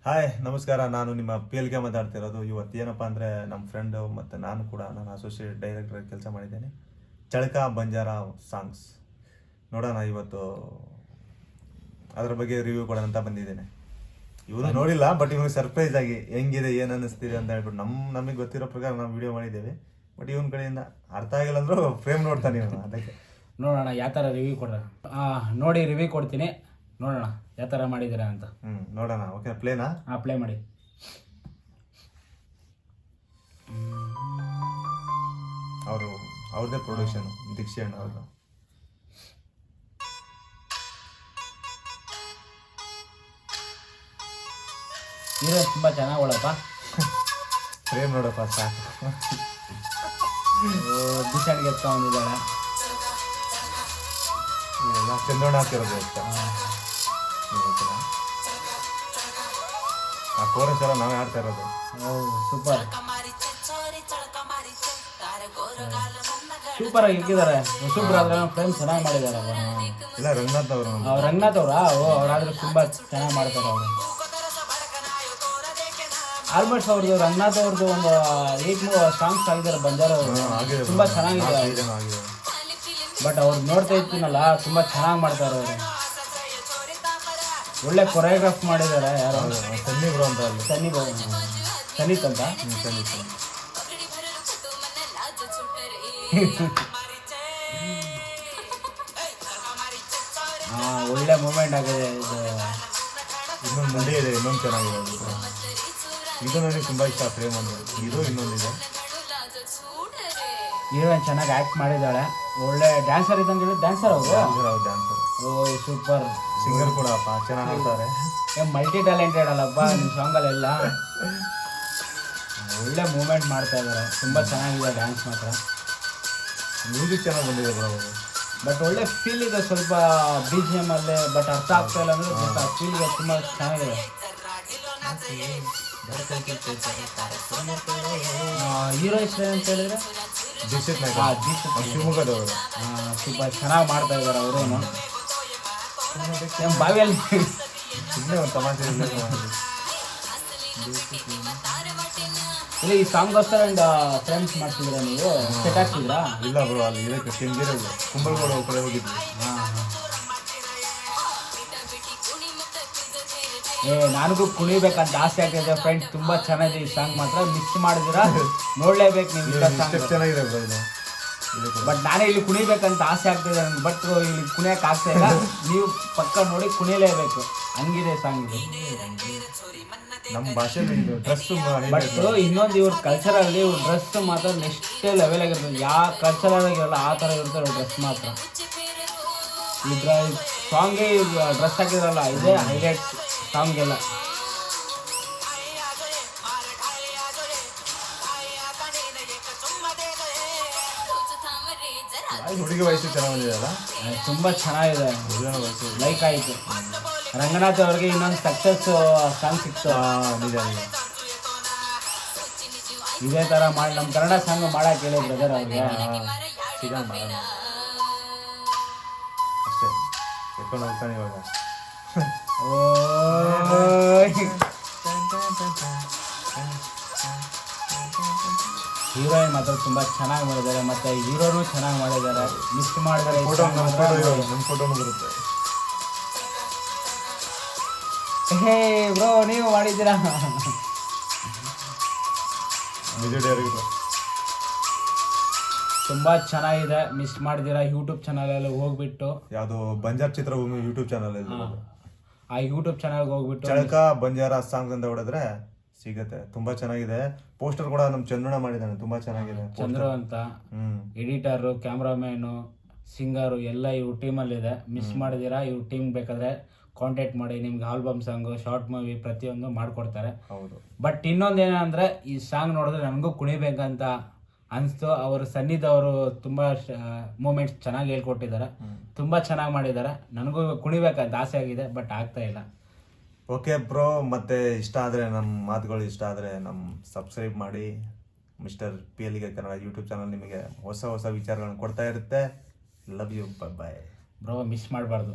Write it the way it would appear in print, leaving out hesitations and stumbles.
Hi ನಮಸ್ಕಾರ. ನಾನು ನಿಮ್ಮ PLK ಮಾತಾಡ್ತಿರೋದು. ಇವತ್ತು ಏನಪ್ಪ ಅಂದರೆ ನಮ್ಮ ಫ್ರೆಂಡು ಮತ್ತು ನಾನು ಕೂಡ ನಾನು ಅಸೋಸಿಯೇಟ್ ಡೈರೆಕ್ಟರ್ ಕೆಲಸ ಮಾಡಿದ್ದೇನೆ. ಚಳಕ ಬಂಜಾರ ಸಾಂಗ್ಸ್ ನೋಡೋಣ ಇವತ್ತು ಅದರ ಬಗ್ಗೆ ರಿವ್ಯೂ ಕೊಡೋಣ ಅಂತ ಬಂದಿದ್ದೇನೆ. ಇವನು ನೋಡಿಲ್ಲ, ಬಟ್ ಇವನಿಗೆ ಸರ್ಪ್ರೈಸ್ ಆಗಿ ಹೆಂಗಿದೆ ಏನು ಅನ್ನಿಸ್ತಿದೆ ಅಂತ ಹೇಳ್ಬಿಟ್ಟು ನಮಗೆ ಗೊತ್ತಿರೋ ಪ್ರಕಾರ ನಾವು ವಿಡಿಯೋ ಮಾಡಿದ್ದೇವೆ. ಬಟ್ ಇವನ ಕಡೆಯಿಂದ ಅರ್ಥ ಆಗಿಲ್ಲ ಅಂದರೂ ಫ್ರೇಮ್ ನೋಡ್ತಾನೆ ಇವನು. ಅದಕ್ಕೆ ನೋಡೋಣ ಯಾವ ಥರ ರಿವ್ಯೂ ಕೊಡ್ರ ನೋಡಿ ರಿವ್ಯೂ ಕೊಡ್ತೀನಿ. ನೋಡೋಣ ಯಾವ ಥರ ಮಾಡಿದ್ದೀರಾ ಅಂತ. ನೋಡೋಣ. ಓಕೆ, ಪ್ಲೇನಾ? ಪ್ಲೇ ಮಾಡಿ. ಅವ್ರದ್ದೇ ಪ್ರೊಡಕ್ಷನ್, ದೀಕ್ಷೆ ಅಣ್ಣ ಅವ್ರದ್ದು. ಹೀರೋ ತುಂಬ ಚೆನ್ನಾಗಿ ಒಳಪ್ಪ. ಫ್ರೇಮ್ ನೋಡಪ್ಪ ಸಾಕು. ದಿಶಾಣಿಗೆ ಎತ್ಕೊಂಡಿದ್ದಾಳೆ. ಎಲ್ಲ ಚಂದೋಣ ಹಾಕಿರೋದು ಇಷ್ಟ. ಆ ಕೋರಸ್ ಎಲ್ಲ ನಾವೇ ಆಡ್ತಾ ಇರೋದು. ಸೂಪರ್ ಸೂಪರ್ ಆಗಿ ಇಕ್ಕಿದ್ದಾರೆ. ಸೂಪರ್ ಆದ್ರೆ ಫ್ರೇಮ್ ಚೆನ್ನಾಗಿ ಮಾಡಿದ್ದಾರೆ. ಇಲ್ಲ, ರಂಗನಾಥ್ ಅವರು. ರಂಗನಾಥ್ ಅವರಾ? ಅವರಾದ್ರೆ ತುಂಬ ಚೆನ್ನಾಗಿ ಮಾಡ್ತಾರೆ ಅವರು. ಆಲ್ಮೋಸ್ಟ್ ಅವ್ರದ್ದು ರಂಗನಾಥ್ ಅವ್ರದ್ದು ಒಂದು 8 ಸಾಂಗ್ಸ್ ಆಗಿದ್ದಾರೆ ಬಂಜಾರ ಅವರು. ತುಂಬ ಚೆನ್ನಾಗಿದೆ. ಬಟ್ ಅವ್ರು ನೋಡ್ತಾ ಇರ್ತೀನಲ್ಲ, ತುಂಬ ಚೆನ್ನಾಗಿ ಮಾಡ್ತಾರೆ ಅವರು. ಒಳ್ಳೆ ಕೊರಿಯೋಗ್ರಾಫ್ ಮಾಡಿದ್ದಾರೆ. ಯಾರು? ಸನ್ನಿ ಬ್ರೋ ಅಂತ. ಸನ್ನಿತ್ ಅಂತ. ಒಳ್ಳೆ ಮೂಮೆಂಟ್ ಆಗಿದೆ ಇದು. ಇನ್ನೊಂದು ಮಂಡಿ ಇದೆ, ಇನ್ನೊಂದು ಚೆನ್ನಾಗಿದೆ. ಇದು ನನಗೆ ತುಂಬ ಇಷ್ಟ ಫ್ರೇಮ್ ಅಂದರೆ. ಇದು ಇನ್ನೊಂದಿದೆ. ಹೀರೋಯಿನ್ ಚೆನ್ನಾಗಿ ಆ್ಯಕ್ಟ್ ಮಾಡಿದ್ದಾಳೆ. ಒಳ್ಳೆ ಡ್ಯಾನ್ಸರ್ ಇದ್ದಂಗೆ. ಡ್ಯಾನ್ಸರ್ ಅವರು. ಡ್ಯಾನ್ಸರ್. ಓ ಸೂಪರ್. ಸಿಂಗರ್ ಕೂಡ ಚೆನ್ನಾಗಿ ಆಡ್ತಾರೆ. ಮಲ್ಟಿ ಟ್ಯಾಲೆಂಟೆಡ್ ಅಲ್ಲಪ್ಪ ನಿಮ್ಮ ಸಾಂಗಲ್ಲೆಲ್ಲ. ಒಳ್ಳೆ ಮೂಮೆಂಟ್ ಮಾಡ್ತಾ ಇದ್ದಾರೆ. ತುಂಬ ಚೆನ್ನಾಗಿದೆ ಡ್ಯಾನ್ಸ್ ಮಾತ್ರ. ಮ್ಯೂಸಿಕ್ ಚೆನ್ನಾಗಿ ಬಂದಿದೆ ಅವರು. ಬಟ್ ಒಳ್ಳೆ ಫೀಲ್ ಇದೆ ಸ್ವಲ್ಪ BGM ಅಲ್ಲೇ. ಬಟ್ ಅರ್ಥ ಆಗ್ತಾ ಇಲ್ಲ ಅಂದರೆ ಬಟ್ ಆ ಫೀಲ್ಗೆ ತುಂಬ ಚೆನ್ನಾಗಿದೆ. ಹೀರೋ ಹೆಸರು ಅಂತ ಹೇಳಿದ್ರೆ ಶಿವಮೊಗ್ಗದವರು. ಸ್ವಲ್ಪ ಚೆನ್ನಾಗಿ ಮಾಡ್ತಾ ಇದ್ದಾರೆ ಅವರು. ನಮ್ಮ ಬಾವಿಯಲ್ಲಿ ಸುಮ್ಮನೆ ಒಂದು ತಮಾಷೆ ಇಲ್ಲ. ಇಲ್ಲಿ ಈ ಸಾಂಗ್ಗೋಸ್ಕರ ಒಂದು ಫ್ರೆಂಡ್ಸ್ ಮಾಡ್ತಿದ್ದೀರಾ ನೀವು? ಸೆಟ್ ಹಾಕ್ತಿದ್ರಾ? ಇಲ್ಲ ಬ್ರೋ, ಅಲ್ಲಿ ಇದಕ್ಕೆ ಕೆಂಗೇರಿಗೆ ಕುಂಬಳಗೋಡು ಕಡೆ ಹೋಗಿದ್ವಿ. ನನಗೂ ಕುಣಿಬೇಕಂತ ಆಸೆ ಆಗ್ತಿದೆ ಫ್ರೆಂಡ್ಸ್. ತುಂಬ ಚೆನ್ನಾಗಿದೆ ಈ ಸಾಂಗ್ ಮಾತ್ರ. ಮಿಸ್ ಮಾಡಿದಿರಾ, ನೋಡಲೇಬೇಕು ನೀವು. ಚೆನ್ನಾಗಿದೆ ಬ್ರೋ ಇದು. ಬಟ್ ನಾನೇ ಇಲ್ಲಿ ಕುಣಿಬೇಕಂತ ಆಸೆ ಆಗ್ತಿದೆ ನನಗೆ. ಬಟ್ ಇಲ್ಲಿ ಕುಣಿಯಕ್ಕೆ ಆಗ್ತಾ ಇಲ್ಲ. ನೀವು ಪಕ್ಕ ನೋಡಿ ಕುಣಿಲೇಬೇಕು, ಹಂಗಿದೆ ಸಾಂಗ್ ಇದು. ನಮ್ಮ ಭಾಷೆಯಲ್ಲಿ ಡ್ರೆಸ್. ಬಟ್ ಇನ್ನೊಂದು ಇವ್ರ ಕಲ್ಚರಲ್ಲಿ ಇವ್ರ ಡ್ರೆಸ್ ಮಾತ್ರ ನೆಕ್ಸ್ಟ್ ಲೆವೆಲ್ ಆಗಿರ್ತದೆ. ಯಾವ ಕಲ್ಚರಾಗಿರಲ್ಲ ಆ ಥರ ಇರ್ತಾರೆ ಡ್ರೆಸ್ ಮಾತ್ರ. ಇದ್ರ ಸಾಂಗೇ ಡ್ರೆಸ್ ಹಾಕಿದ್ರಲ್ಲ, ಇದೇ ಹೈಲೈಟ್ಸ್ ಸಾಂಗೆಲ್ಲ. ಹುಡುಗಿ ವಯಸ್ಸು ಚೆನ್ನಾಗಿ ಬಂದಿದೆಯಲ್ಲ, ತುಂಬ ಚೆನ್ನಾಗಿದೆ. ಲೈಕ್ ಆಯಿತು. ರಂಗನಾಥ್ ಅವ್ರಿಗೆ ಇನ್ನೊಂದು ಸಕ್ಸಸ್ ಸಾಂಗ್ ಸಿಕ್ತು. ಇದೇ ಥರ ಮಾಡಿ ನಮ್ಮ ಕನ್ನಡ ಸಾಂಗ್ ಮಾಡಕ್ಕೆ ಹೇಳಿ ಬ್ರದರ್ ಅವ್ರಿಗೆ. ಅಷ್ಟೇ ಎತ್ಕೊಂಡು ಹೋಗ್ತಾನೆ ಇವಾಗ. ಹೀರೋಯಿನ್ ಮಾತ್ರ ತುಂಬ ಚೆನ್ನಾಗಿ ಮಾಡಿದ್ದಾರೆ. ಮತ್ತು ಹೀರೋನು ಚೆನ್ನಾಗಿ ಮಾಡಿದ್ದಾರೆ. ಮಿಸ್ ಮಾಡಿದ್ದಾರೆ. ನಮ್ಮ ಫೋಟೋನು ಬರುತ್ತೆ. ಹೇ ಬ್ರೋ, ನೀವು ಮಾಡಿದ್ದೀರಾ? ತುಂಬ ಚೆನ್ನಾಗಿದೆ. ಮಿಸ್ ಮಾಡಿದ್ದೀರಾ. ಯೂಟ್ಯೂಬ್ ಚಾನಲಲ್ಲಿ ಹೋಗ್ಬಿಟ್ಟು, ಯಾವುದು ಬಂಜಾರ ಚಿತ್ರಭೂಮಿ ಯೂಟ್ಯೂಬ್ ಚಾನಲ್ ಇದೆ, ಆ ಯೂಟ್ಯೂಬ್ ಚಾನಲ್ಗೆ ಹೋಗ್ಬಿಟ್ಟು ಚಳಕ ಬಂಜಾರ ಸಾಂಗ್ಸ್ ಅಂತ ಹೊಡೆದ್ರೆ ಸಿಗುತ್ತೆ. ತುಂಬಾ ಚೆನ್ನಾಗಿದೆ. ಪೋಸ್ಟರ್ ಕೂಡ ನಮ್ಮ ಚಂದ್ರಣ್ಣ ಮಾಡಿದ್ದಾನೆ, ತುಂಬಾ ಚೆನ್ನಾಗಿದೆ. ಚಂದ್ರು ಅಂತ ಎಡಿಟರು, ಕ್ಯಾಮ್ರಾಮ್ಯಾನು, ಸಿಂಗರು ಎಲ್ಲ ಇವ್ರ ಟೀಮಲ್ಲಿದೆ. ಮಿಸ್ ಮಾಡಿದ್ದೀರಾ. ಇವ್ರ ಟೀಮ್ ಬೇಕಾದ್ರೆ ಕಾಂಟ್ಯಾಕ್ಟ್ ಮಾಡಿ. ನಿಮ್ಗೆ ಆಲ್ಬಮ್ ಸಾಂಗು, ಶಾರ್ಟ್ ಮೂವಿ ಪ್ರತಿಯೊಂದು ಮಾಡಿಕೊಡ್ತಾರೆ. ಹೌದು. ಬಟ್ ಇನ್ನೊಂದೇನಂದರೆ ಈ ಸಾಂಗ್ ನೋಡಿದ್ರೆ ನನಗೂ ಕುಣಿಬೇಕಂತ ಅನಿಸ್ತು. ಅವರು ಸನ್ನಿಧವರು ತುಂಬ ಮೂಮೆಂಟ್ಸ್ ಚೆನ್ನಾಗಿ ಹೇಳ್ಕೊಟ್ಟಿದ್ದಾರೆ. ತುಂಬ ಚೆನ್ನಾಗಿ ಮಾಡಿದ್ದಾರೆ. ನನಗೂ ಕುಣಿಬೇಕಂತ ಆಸೆ ಆಗಿದೆ, ಬಟ್ ಆಗ್ತಾ ಇಲ್ಲ. ಓಕೆ ಬ್ರೋ, ಮತ್ತೆ ಇಷ್ಟ ಆದರೆ ನಮ್ಮ ಮಾತುಗಳು ಇಷ್ಟ ಆದರೆ ಸಬ್ಸ್ಕ್ರೈಬ್ ಮಾಡಿ. Mister PLK Kannada YouTube channel ನಿಮಗೆ ಹೊಸ ಹೊಸ ವಿಚಾರಗಳನ್ನು ಕೊಡ್ತಾ ಇರುತ್ತೆ. Love you, bye. Bro miss ಮಾಡಬಾರ್ದು.